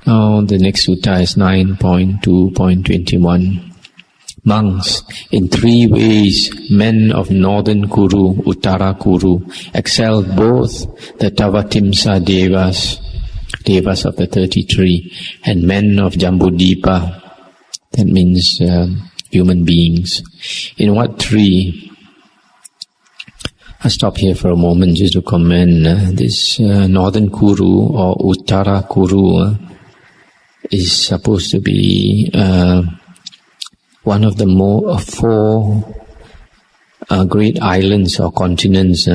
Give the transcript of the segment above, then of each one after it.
Now the next sutta is 9.2.21. Monks, in 3 ways, men of northern Kuru, Uttara Kuru, excel both the Tavatimsa Devas, Devas of the 33, and men of Jambudvipa, that means human beings. In what 3? I'll stop here for a moment just to comment. This northern Kuru or Uttara Kuru is supposed to be one of the 4 great islands or continents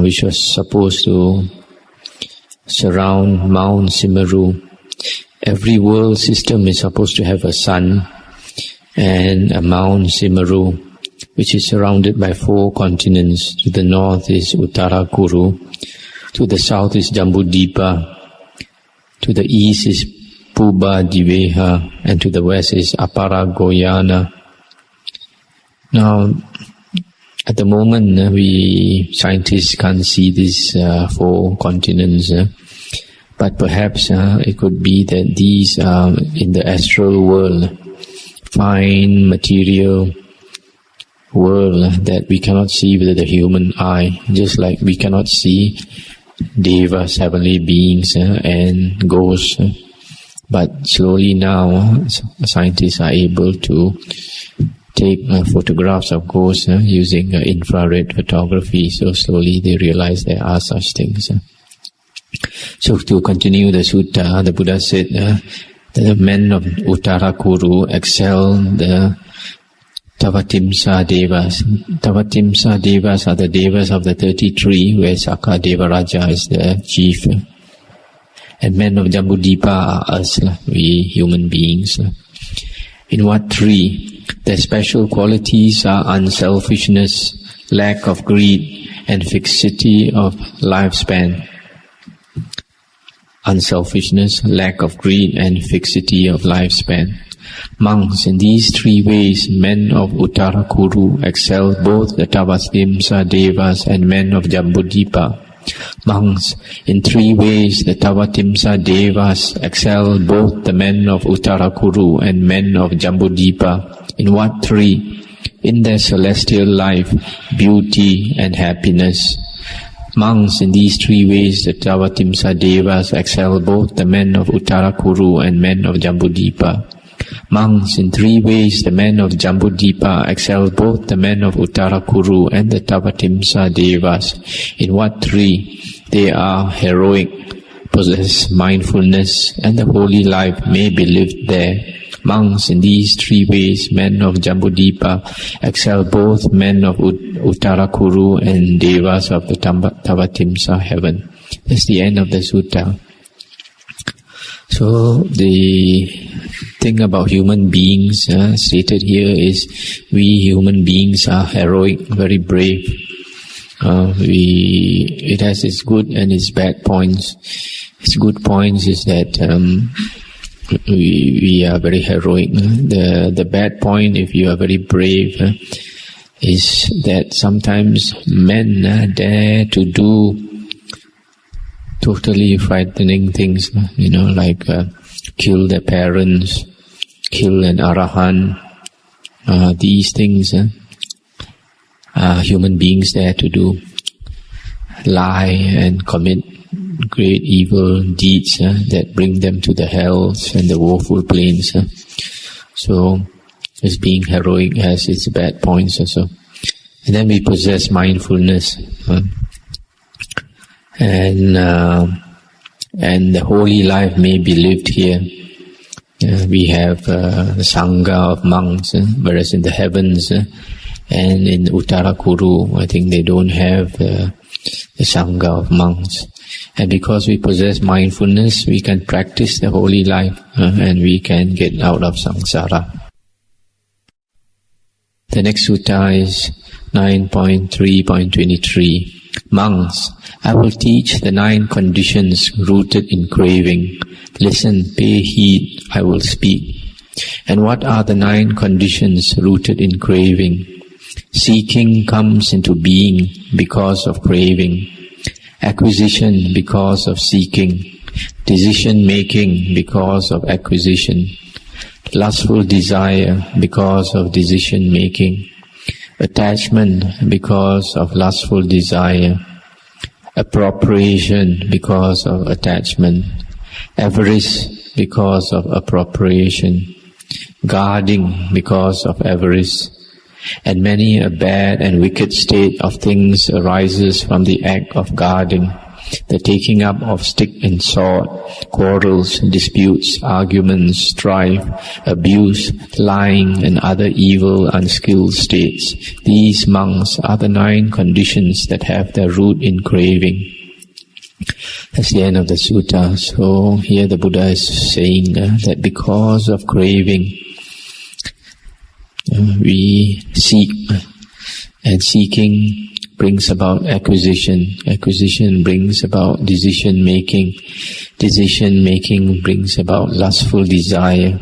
which was supposed to surround Mount Simeru. Every world system is supposed to have a sun and a Mount Simeru, which is surrounded by 4 continents. To the north is Uttara Kuru, to the south is Jambudvipa, to the east is Puba Diveha, and to the west is Apara Goyana. Now, at the moment, we scientists can't see these 4 continents, but perhaps it could be that these are in the astral world, fine material world that we cannot see with the human eye, just like we cannot see devas, heavenly beings, and ghosts. But slowly now, scientists are able to take photographs of ghosts using infrared photography. So slowly they realize there are such things. So to continue the sutta, the Buddha said, the men of Uttara Kuru excel the Tavatimsa Devas. Tavatimsa Devas are the Devas of the 33, where Sakka Devaraja is the chief. And men of Jambudvipa are us, we human beings. In what 3? Their special qualities are unselfishness, lack of greed, and fixity of lifespan. Unselfishness, lack of greed, and fixity of lifespan. Monks, in these 3 ways, men of Uttara Kuru excel both the Tavatimsa Devas and men of Jambudvipa. Monks, in 3 ways, the Tavatimsa Devas excel both the men of Uttara Kuru and men of Jambudvipa. In what 3? In their celestial life, beauty and happiness. Monks, in these 3 ways, the Tavatimsa Devas excel both the men of Uttara Kuru and men of Jambudvipa. Monks, in 3 ways, the men of Jambudvipa excel both the men of Uttara Kuru and the Tavatimsa Devas. In what 3? They are heroic, possess mindfulness, and the holy life may be lived there. Monks, in these 3 ways, men of Jambudvipa excel both men of Uttara Kuru and Devas of the Tavatimsa heaven. That's the end of the sutta. So the thing about human beings stated here is, we human beings are heroic, very brave. It has its good and its bad points. Its good points is that we are very heroic. The bad point, if you are very brave, is that sometimes men dare to do totally frightening things, like kill their parents, kill an arahant. These things human beings dare to do. Lie and commit great evil deeds that bring them to the hells and the woeful plains. So, as being heroic has its bad points also. And then we possess mindfulness. And the holy life may be lived here. We have the Sangha of monks, whereas in the heavens and in Uttara Kuru, I think they don't have the Sangha of monks. And because we possess mindfulness, we can practice the holy life and we can get out of samsara. The next sutta is 9.3.23. Monks, I will teach the 9 conditions rooted in craving. Listen, pay heed, I will speak. And what are the 9 conditions rooted in craving? Seeking comes into being because of craving. Acquisition because of seeking. decision making because of acquisition, lustful desire because of decision making, attachment because of lustful desire, appropriation because of attachment, avarice because of appropriation, guarding because of avarice, and many a bad and wicked state of things arises from the act of guarding, the taking up of stick and sword, quarrels, disputes, arguments, strife, abuse, lying, and other evil, unskilled states. These monks are the 9 conditions that have their root in craving. That's the end of the sutta. So here the Buddha is saying that because of craving, we seek, and seeking brings about acquisition. Acquisition brings about decision making. Decision making brings about lustful desire.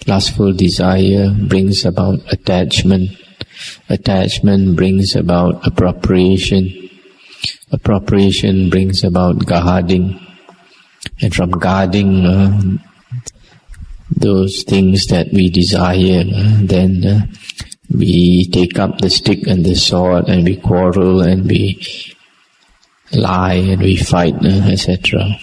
Lustful desire brings about attachment. Attachment brings about appropriation. Appropriation brings about guarding. And from guarding those things that we desire, then we take up the stick and the sword, and we quarrel, and we lie, and we fight, etc.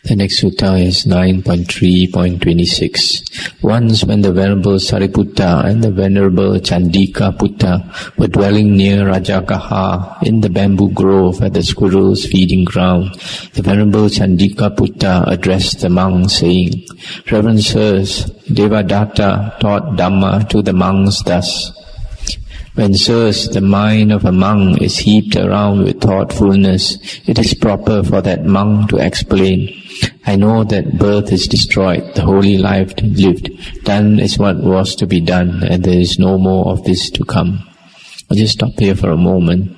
The next sutta is 9.3.26. Once when the Venerable Sariputta and the Venerable Chandikaputta were dwelling near Rajagaha in the bamboo grove at the squirrels' feeding ground, the Venerable Chandikaputta addressed the monks, saying, Reverend Sirs, Devadatta taught Dhamma to the monks thus. When, sirs, the mind of a monk is heaped around with thoughtfulness, it is proper for that monk to explain, I know that birth is destroyed, the holy life lived, done is what was to be done, and there is no more of this to come. I'll just stop here for a moment.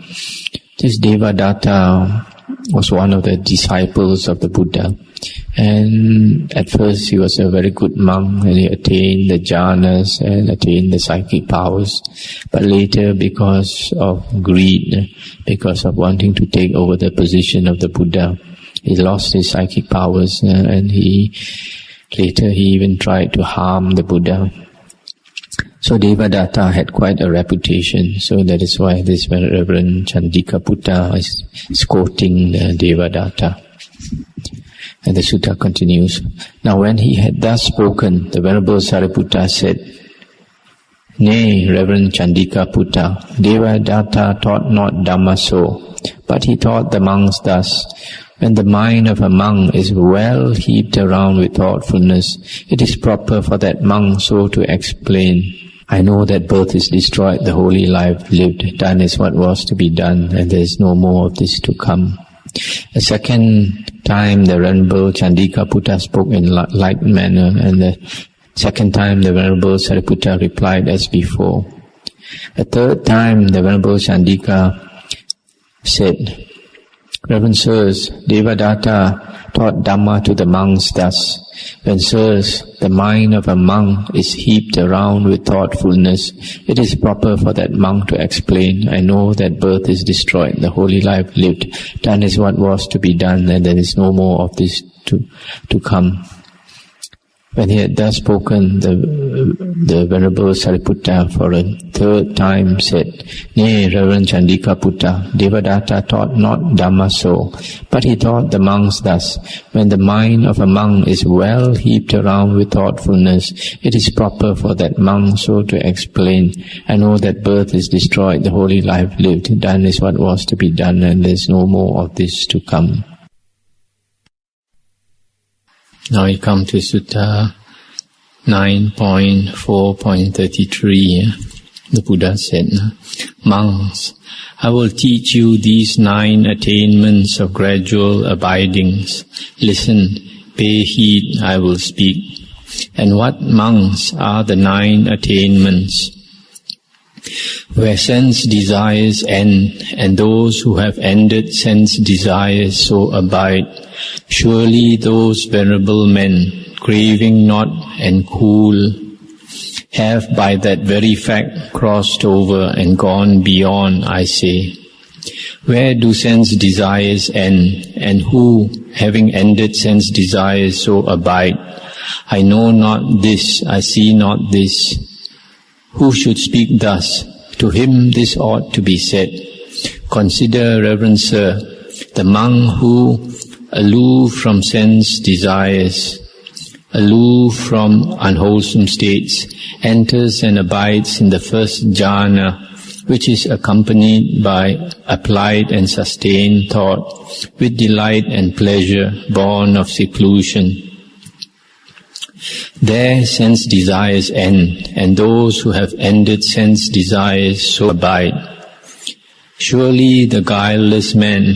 This Devadatta was one of the disciples of the Buddha. And at first he was a very good monk, and he attained the jhanas and attained the psychic powers. But later, because of greed, because of wanting to take over the position of the Buddha, he lost his psychic powers, and later he even tried to harm the Buddha. So Devadatta had quite a reputation, so that is why this Reverend Chandikaputta is quoting Devadatta. And the sutta continues. Now when he had thus spoken, the Venerable Sariputta said, Nay, Reverend Chandikaputta, Devadatta taught not Dhamma so, but he taught the monks thus. When the mind of a monk is well heaped around with thoughtfulness, it is proper for that monk so to explain, I know that birth is destroyed, the holy life lived, done is what was to be done, and there is no more of this to come. The second time the Venerable Chandikaputta spoke in like manner, and the second time the Venerable Sariputta replied as before. A third time the Venerable Chandika said, Reverend Sirs, Devadatta taught Dhamma to the monks thus. When, sirs, the mind of a monk is heaped around with thoughtfulness, it is proper for that monk to explain, I know that birth is destroyed, the holy life lived, done is what was to be done, and there is no more of this to come. When he had thus spoken, the Venerable Sariputta for a third time said, Nay, Reverend Chandikaputta, Devadatta taught not Dhamma so, but he taught the monks thus. When the mind of a monk is well heaped around with thoughtfulness, it is proper for that monk so to explain, I know that birth is destroyed, the holy life lived, done is what was to be done, and there is no more of this to come. Now we come to Sutta 9.4.33. The Buddha said, Monks, I will teach you these 9 attainments of gradual abidings. Listen, pay heed, I will speak. And what, monks, are the 9 attainments? Where sense desires end, and those who have ended sense desires so abide, surely those venerable men, craving not and cool, have by that very fact crossed over and gone beyond, I say. Where do sense desires end, and who, having ended sense desires, so abide? I know not this, I see not this. Who should speak thus? To him this ought to be said. Consider, reverend sir, the monk who, aloof from sense desires, aloof from unwholesome states, enters and abides in the first jhana, which is accompanied by applied and sustained thought, with delight and pleasure born of seclusion. There sense desires end, and those who have ended sense desires so abide. Surely the guileless man,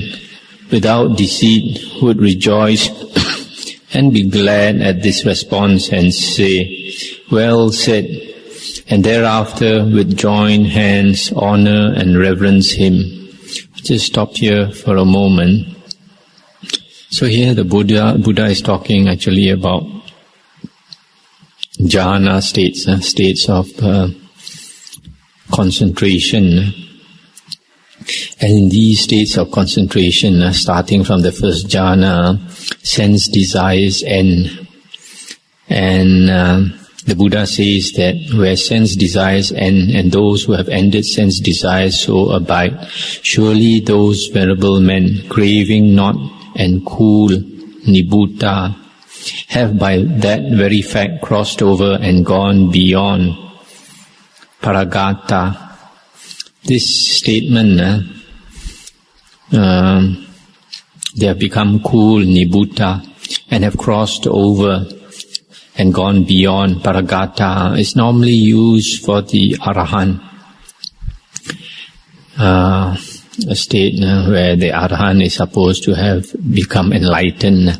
without deceit, would rejoice and be glad at this response and say, well said, and thereafter with joined hands honor and reverence him. Just stop here for a moment. So here the Buddha is talking actually about jhana states, states of concentration. And in these states of concentration, starting from the first jhana, sense desires end. And the Buddha says that where sense desires end, and those who have ended sense desires so abide, surely those venerable men, craving not and cool, nibbutta, have by that very fact crossed over and gone beyond paragata. This statement, they have become cool, nibbutta, and have crossed over and gone beyond paragata, is normally used for the arahant, a state where the arahant is supposed to have become enlightened.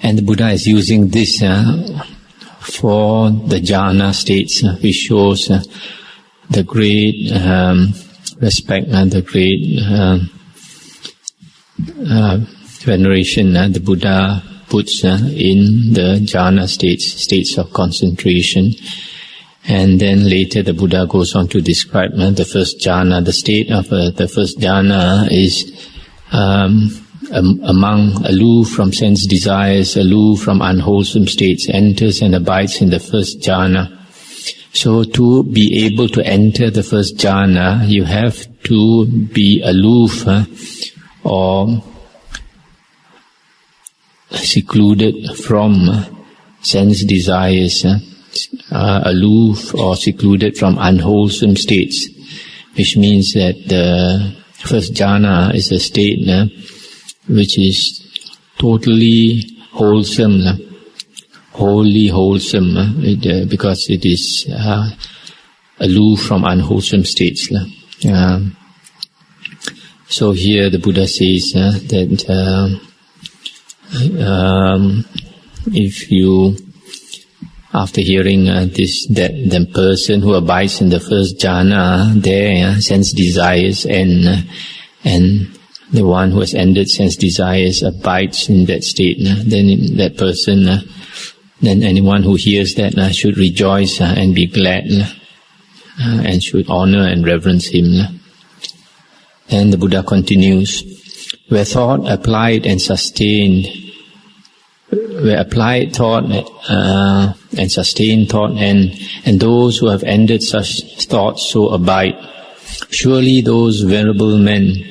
And the Buddha is using this for the jhana states, which shows the great respect and the great veneration the Buddha puts in the jhana states of concentration. And then later the Buddha goes on to describe the first jhana. The state of the first jhana is among aloof from sense desires, aloof from unwholesome states, enters and abides in the first jhana. So to be able to enter the first jhana, you have to be aloof or secluded from sense desires, aloof or secluded from unwholesome states, which means that the first jhana is a state which is totally wholesome, wholly wholesome, because it is aloof from unwholesome states. So here the Buddha says that if you, after hearing this, that the person who abides in the first jhana, their sense desires end, and the one who has ended sense desires abides in that state, then that person, then anyone who hears that should rejoice and be glad, and should honor and reverence him. And the Buddha continues, where thought applied and sustained, where applied thought and sustained thought and those who have ended such thoughts so abide, surely those venerable men,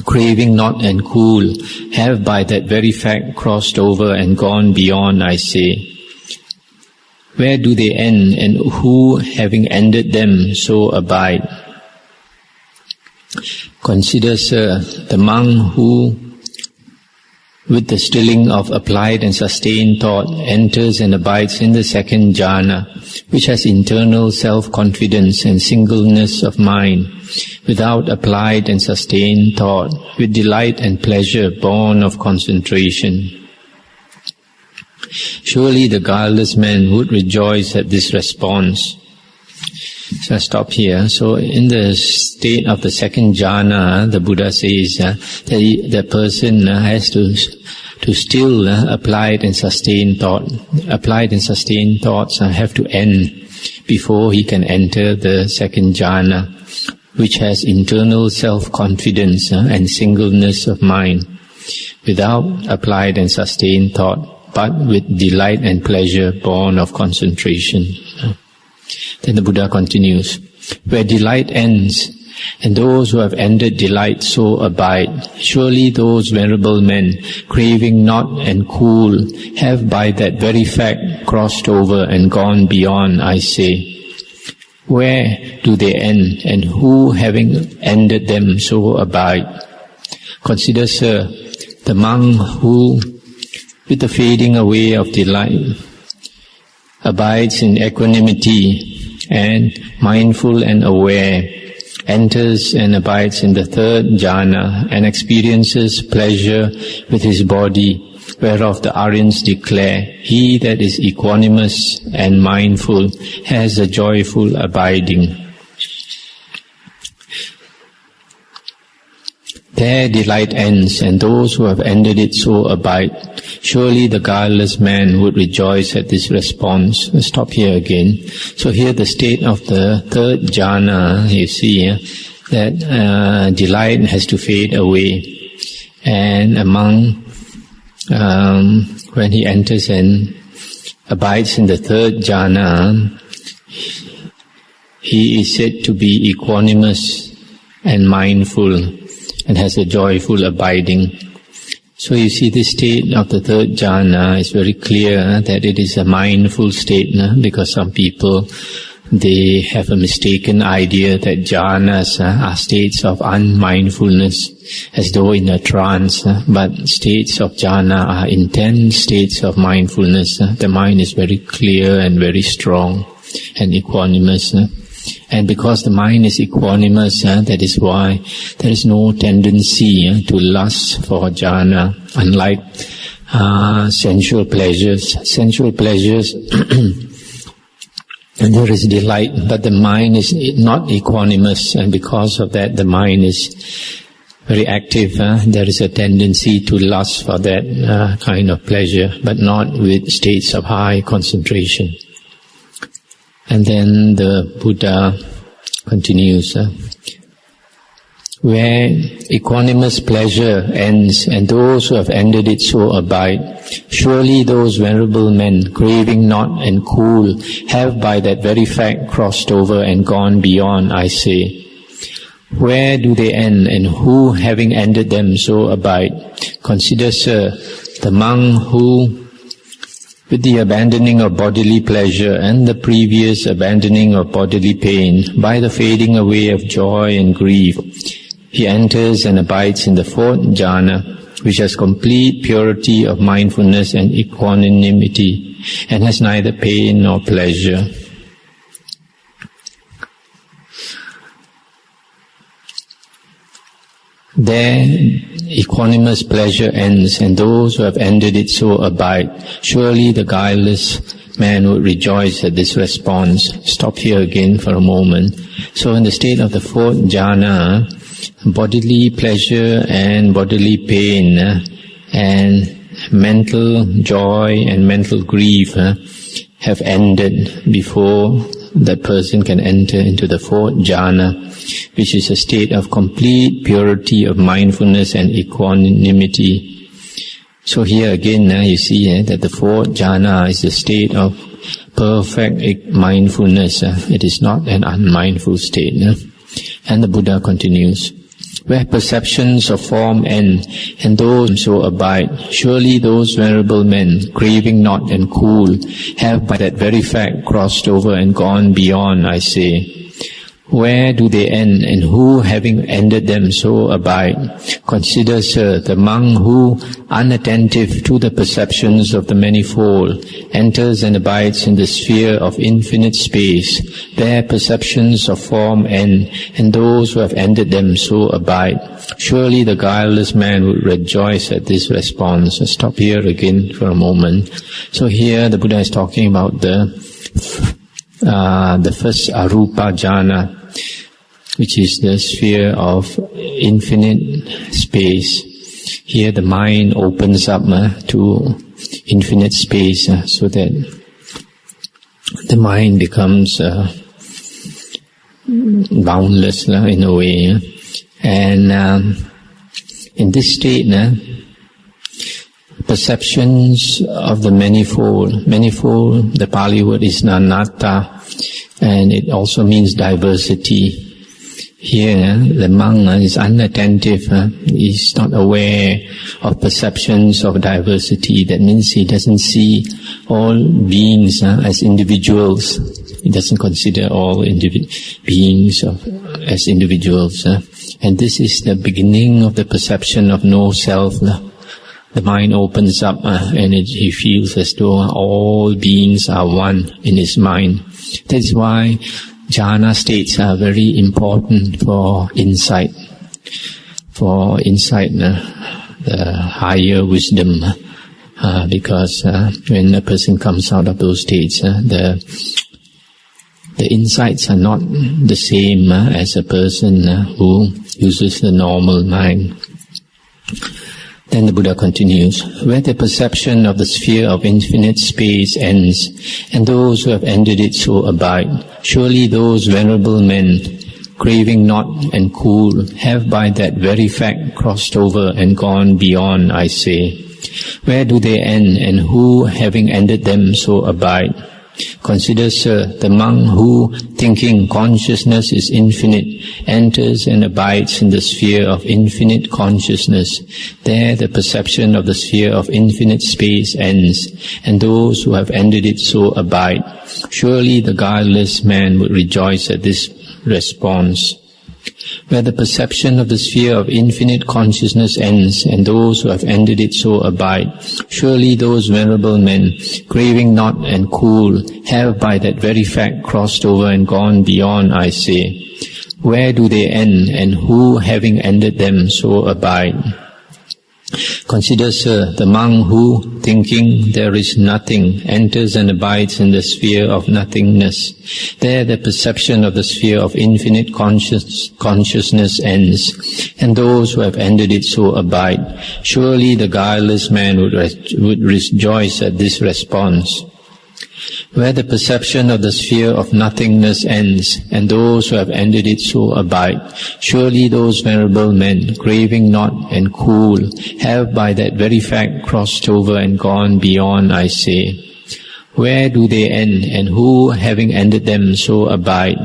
craving not and cool, have by that very fact crossed over and gone beyond, I say. Where do they end, and who, having ended them, so abide? Consider, sir, the monk who, with the stilling of applied and sustained thought, enters and abides in the second jhana, which has internal self-confidence and singleness of mind, without applied and sustained thought, with delight and pleasure born of concentration. Surely the guileless man would rejoice at this response. So I stop here. So in the state of the second jhana, the Buddha says that the person has to still applied and sustained thought. Applied and sustained thoughts have to end before he can enter the second jhana. which has internal self-confidence and singleness of mind, without applied and sustained thought, but with delight and pleasure born of concentration. Then the Buddha continues, where delight ends, and those who have ended delight so abide, surely those venerable men, craving not and cool, have by that very fact crossed over and gone beyond, I say. Where do they end, and who, having ended them, so abide? Consider, sir, the monk who, with the fading away of delight, abides in equanimity and mindful and aware, enters and abides in the third jhana, and experiences pleasure with his body, whereof the Aryans declare, he that is equanimous and mindful has a joyful abiding. There delight ends, and those who have ended it so abide. Surely the guileless man would rejoice at this response. Let's stop here again. So here the state of the third jhana, you see, that delight has to fade away. And among when he enters and abides in the third jhana, he is said to be equanimous and mindful and has a joyful abiding. So you see, this state of the third jhana is very clear that it is a mindful state, because some people, they have a mistaken idea that jhanas are states of unmindfulness, as though in a trance, but states of jhana are intense states of mindfulness. The mind is very clear and very strong and equanimous. And because the mind is equanimous, that is why there is no tendency to lust for jhana, unlike sensual pleasures. Sensual pleasures, and there is delight, but the mind is not equanimous, and because of that the mind is very active. There is a tendency to lust for that kind of pleasure, but not with states of high concentration. And then the Buddha continues, where equanimous pleasure ends, and those who have ended it so abide, surely those venerable men, craving not and cool, have by that very fact crossed over and gone beyond, I say. Where do they end, and who, having ended them, so abide? Consider, sir, the monk who, with the abandoning of bodily pleasure and the previous abandoning of bodily pain, by the fading away of joy and grief, he enters and abides in the fourth jhana, which has complete purity of mindfulness and equanimity, and has neither pain nor pleasure. There equanimous pleasure ends, and those who have ended it so abide. Surely the guileless man would rejoice at this response. Stop here again for a moment. So in the state of the fourth jhana, bodily pleasure and bodily pain and mental joy and mental grief have ended before that person can enter into the fourth jhana, which is a state of complete purity of mindfulness and equanimity. So here again, you see that the fourth jhana is a state of perfect mindfulness. It is not an unmindful state. And the Buddha continues, where perceptions of form end, and those so abide, surely those venerable men, craving not and cool, have by that very fact crossed over and gone beyond, I say. Where do they end, and who, having ended them, so abide? Consider, sir, the monk who, unattentive to the perceptions of the manifold, enters and abides in the sphere of infinite space. There perceptions of form end, and those who have ended them so abide. Surely the guileless man would rejoice at this response. Let's stop here again for a moment. So here the Buddha is talking about the first arupa jhana, which is the sphere of infinite space. Here the mind opens up to infinite space, so that the mind becomes boundless in a way. And in this state, perceptions of the manifold, the Pali word is anatta, and it also means diversity. Here, the monk is unattentive, he's not aware of perceptions of diversity. That means he doesn't see all beings as individuals. He doesn't consider all beings as individuals. And this is the beginning of the perception of no self. The mind opens up and he feels as though all beings are one in his mind. That is why jhana states are very important for insight. The higher wisdom. Because when a person comes out of those states, the insights are not the same as a person who uses the normal mind. Then the Buddha continues, where the perception of the sphere of infinite space ends, and those who have ended it so abide, surely those venerable men, craving not and cool, have by that very fact crossed over and gone beyond, I say. Where do they end, and who, having ended them, so abide? Consider, sir, the monk who, thinking consciousness is infinite, enters and abides in the sphere of infinite consciousness. There the perception of the sphere of infinite space ends, and those who have ended it so abide. Surely the guileless man would rejoice at this response. Where the perception of the sphere of infinite consciousness ends, and those who have ended it so abide, surely those venerable men, craving not and cool, have by that very fact crossed over and gone beyond, I say. Where do they end, and who, having ended them, so abide? Consider, sir, the monk who, thinking there is nothing, enters and abides in the sphere of nothingness. There the perception of the sphere of infinite consciousness ends, and those who have ended it so abide. Surely the guileless man would rejoice at this response. Where the perception of the sphere of nothingness ends, and those who have ended it so abide, surely those venerable men, craving not and cool, have by that very fact crossed over and gone beyond, I say. Where do they end, and who, having ended them, so abide?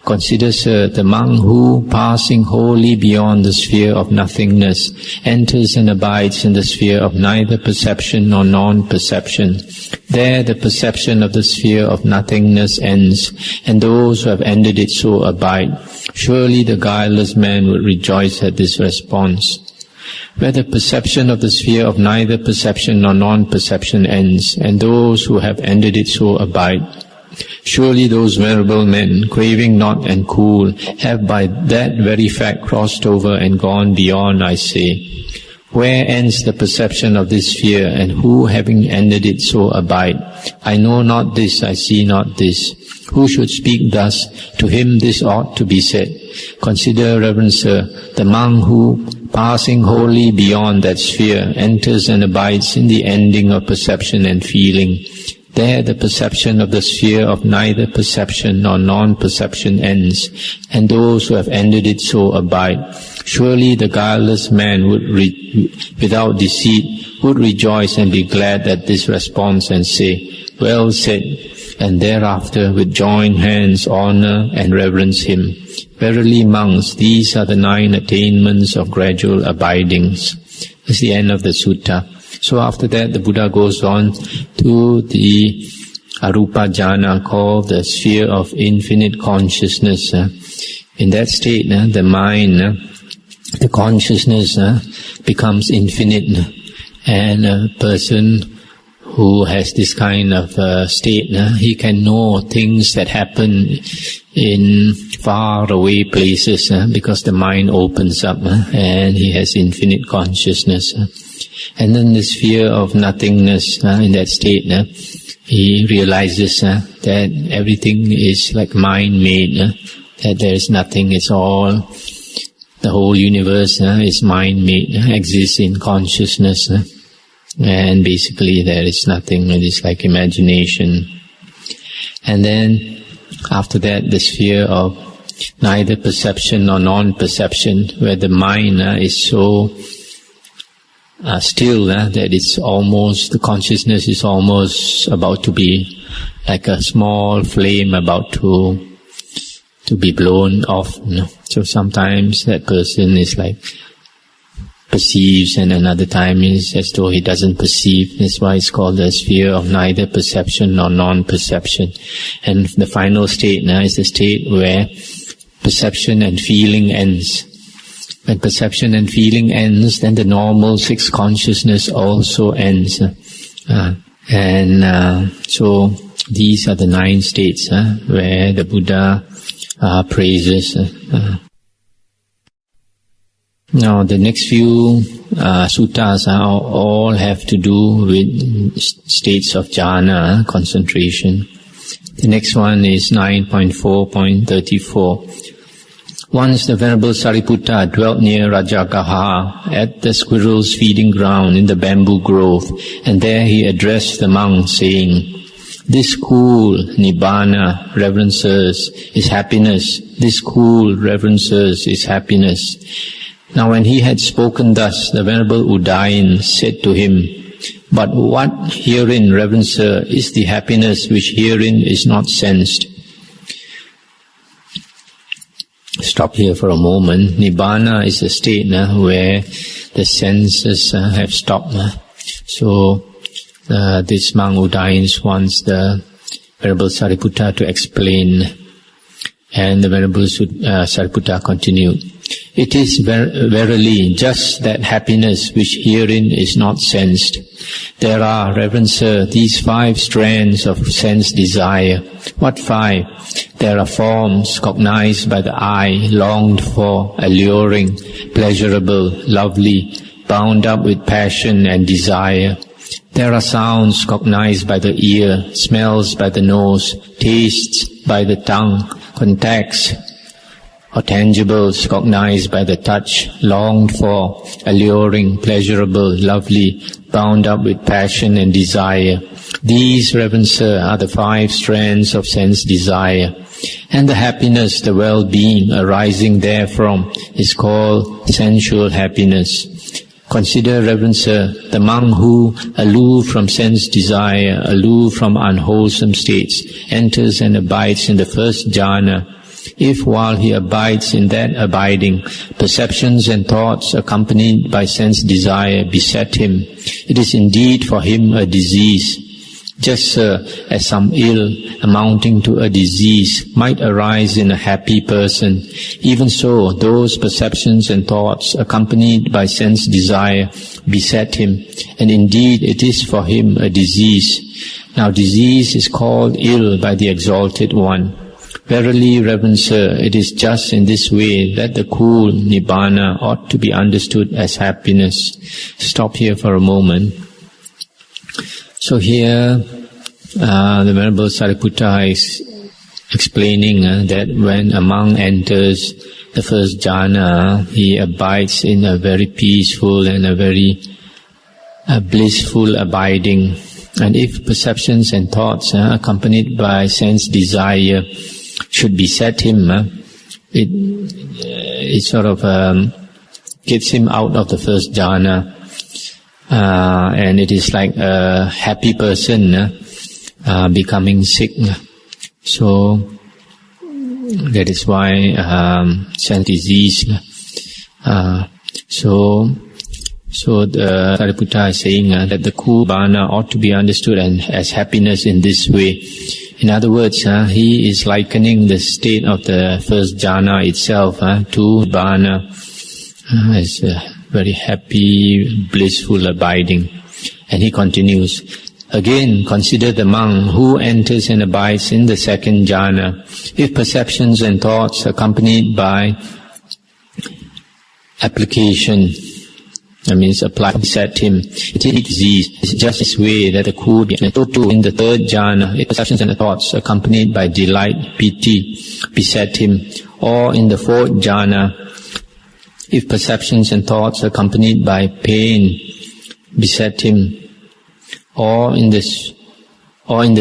Consider, sir, the monk who, passing wholly beyond the sphere of nothingness, enters and abides in the sphere of neither perception nor non-perception. There the perception of the sphere of nothingness ends, and those who have ended it so abide. Surely the guileless man would rejoice at this response. Where the perception of the sphere of neither perception nor non-perception ends, and those who have ended it so abide. Surely those venerable men, craving not and cool, have by that very fact crossed over and gone beyond, I say. Where ends the perception of this sphere, and who, having ended it, so abide? I know not this, I see not this. Who should speak thus? To him this ought to be said. Consider, reverend sir, the monk who, passing wholly beyond that sphere, enters and abides in the ending of perception and feeling. There the perception of the sphere of neither perception nor non-perception ends, and those who have ended it so abide. Surely the guileless man would, without deceit, would rejoice and be glad at this response and say, well said, and thereafter with joined hands honor and reverence him. Verily, monks, these are the 9 attainments of gradual abidings. That's the end of the sutta. So after that, the Buddha goes on to the arupa jhana, called the sphere of infinite consciousness. In that state, the mind, the consciousness becomes infinite, and a person who has this kind of state, he can know things that happen in far away places because the mind opens up and he has infinite consciousness. And then the sphere of nothingness, in that state, he realizes that everything is like mind-made, that there is nothing, it's all, the whole universe is mind-made, exists in consciousness. And basically there is nothing, it is like imagination. And then after that, the sphere of neither perception nor non-perception, where the mind is so still that it's almost, the consciousness is almost about to be like a small flame about to be blown off. So sometimes that person is like perceives, and another time is as though he doesn't perceive. That's why it's called the sphere of neither perception nor non-perception. And the final state is the state where perception and feeling ends. When perception and feeling ends, then the normal six consciousness also ends. So these are the 9 states where the Buddha praises. Now the next few suttas all have to do with states of jhana, concentration. The next one is 9.4.34. Once the Venerable Sariputta dwelt near Rajagaha at the squirrel's feeding ground in the bamboo grove, and there he addressed the monks, saying, "This cool nibbana, reverend sirs, is happiness. This cool, reverend sirs, is happiness." Now when he had spoken thus, the Venerable Udayin said to him, "But what herein, reverend sir, is the happiness which herein is not sensed?" Stop here for a moment. Nibbana is a state where the senses have stopped. So this monk Udayin wants the Venerable Sariputta to explain, and the Venerable Sariputta continued, "It is verily just that happiness which herein is not sensed. There are, reverend sir, these 5 strands of sense desire." What 5? There are forms cognized by the eye, longed for, alluring, pleasurable, lovely, bound up with passion and desire. There are sounds cognized by the ear, smells by the nose, tastes by the tongue, contacts or tangibles cognized by the touch, longed for, alluring, pleasurable, lovely, bound up with passion and desire. These, reverend sir, are the 5 strands of sense desire. And the happiness, the well-being arising therefrom is called sensual happiness. Consider, reverend sir, the monk who, aloof from sense desire, aloof from unwholesome states, enters and abides in the first jhana. If while he abides in that abiding, perceptions and thoughts accompanied by sense desire beset him, it is indeed for him a disease. Just as some ill amounting to a disease might arise in a happy person, even so those perceptions and thoughts accompanied by sense desire beset him, and indeed it is for him a disease. Now disease is called ill by the Exalted One. Verily, reverend sir, it is just in this way that the cool nibbana ought to be understood as happiness. Stop here for a moment. So here, the Venerable Sariputta is explaining that when a monk enters the first jhana, he abides in a very peaceful and a very blissful abiding. And if perceptions and thoughts accompanied by sense desire should beset him, it sort of gets him out of the first jhana. And it is like a happy person becoming sick. So that is why sense disease. So the Sariputta is saying that the cool nibbana ought to be understood as happiness in this way. In other words, he is likening the state of the first jhana itself to nibbana as a very happy, blissful abiding. And he continues, "Again, consider the monk who enters and abides in the second jhana. If perceptions and thoughts accompanied by application, that means apply, beset him, it is disease. It's just this way that the cool, so too in the third jhana, if perceptions and thoughts accompanied by delight, piti, beset him, or in the fourth jhana, if perceptions and thoughts accompanied by pain beset him, or in the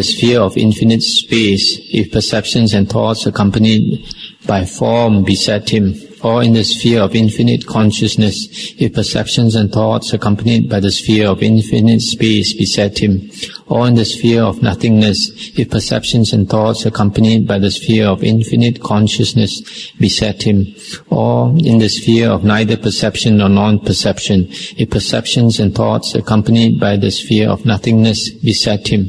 sphere of infinite space, if perceptions and thoughts accompanied by form beset him, or in the sphere of infinite consciousness, if perceptions and thoughts accompanied by the sphere of infinite space beset him, or in the sphere of nothingness, if perceptions and thoughts accompanied by the sphere of infinite consciousness beset him, or in the sphere of neither perception nor non-perception, if perceptions and thoughts accompanied by the sphere of nothingness beset him,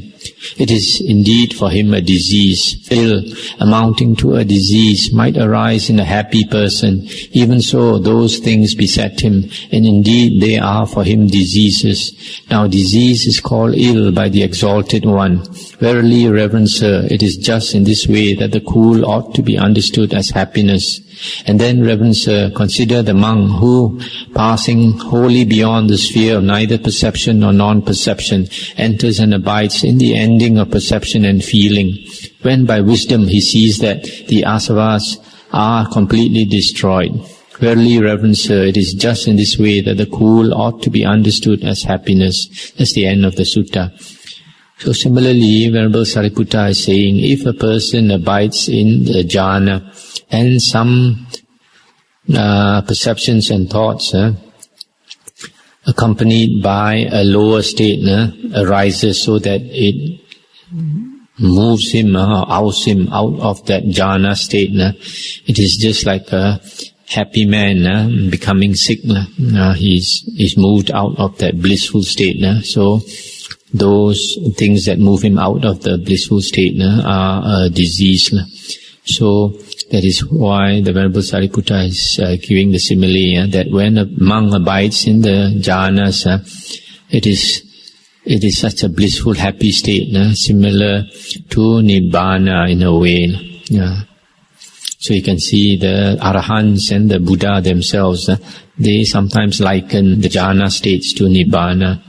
it is indeed for him a disease. Ill, amounting to a disease, might arise in a happy person. Even so, those things beset him, and indeed they are for him diseases. Now disease is called ill by the Exalted One. Verily, Reverend Sir, it is just in this way that the cool ought to be understood as happiness. And then, Reverend Sir, consider the monk who, passing wholly beyond the sphere of neither perception nor non-perception, enters and abides in the ending of perception and feeling, when by wisdom he sees that the asavas are completely destroyed. Verily, Reverend Sir, it is just in this way that the cool ought to be understood as happiness. That's the end of the sutta. So similarly, Venerable Sariputta is saying, if a person abides in the jhana, and some perceptions and thoughts accompanied by a lower state arises, so that it moves him or outs him out of that jhana state. It is just like a happy man becoming sick. He's moved out of that blissful state. So those things that move him out of the blissful state are a disease. So that is why the Venerable Sariputta is giving the simile that when a monk abides in the jhanas, it is such a blissful, happy state, similar to nibbana in a way. So you can see the arahants and the Buddha themselves, they sometimes liken the jhana states to nibbana.